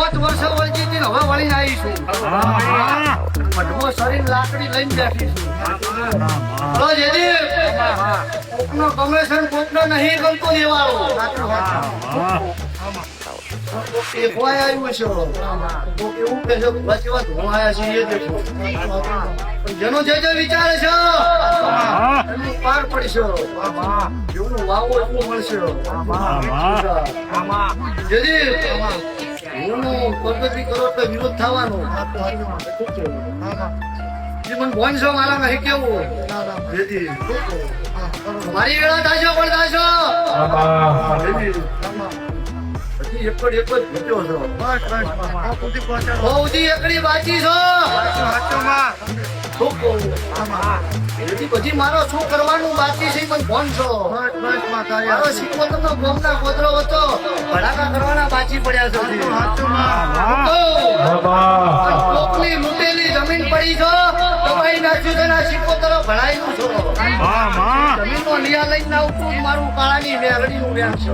5 વર્ષ વળગી હતી ને હવે વળીને આવી છું. મઢમો શરીર લાકડી લઈને બેઠી છું. હલો જેદી કોકનો ગમે છે ને કોકનો નહીં ગમતો દેવાળો. એક વાય આવ્યું છે કોક એવું કહે છે બચી વાત હું આયા છીએ એ દેખો. જેનો જે વિચારે છે એનું પાર પડશે. જેવું વાવો એટલું મળશે. જેદી હું પ્રગતિ કરો તો વિરોધ થવાનો. મને ફોન છો મારા નહીં કેવું જેદી મારી વેળા થાશો પણ થાશો. એકડ ભૂટ્યો છો. બહુથી એકડી બાચી છો. પછી મારો શું કરવાનું બાકી છે મને ફોન છો. મારો સિક્કો તમને ગોમના ગોદરો હતો ભડાકા કરવાના બાકી પડ્યા છે. કોકની લૂંટેલી જમીન પડી છો દબાઈ નાખ્યું છે ને સિક્કો તરફ ભણાયું છો. જમીન નો લિયા લઈને આવું મારું કાળાની વેગડી નું વ્યાસ છો.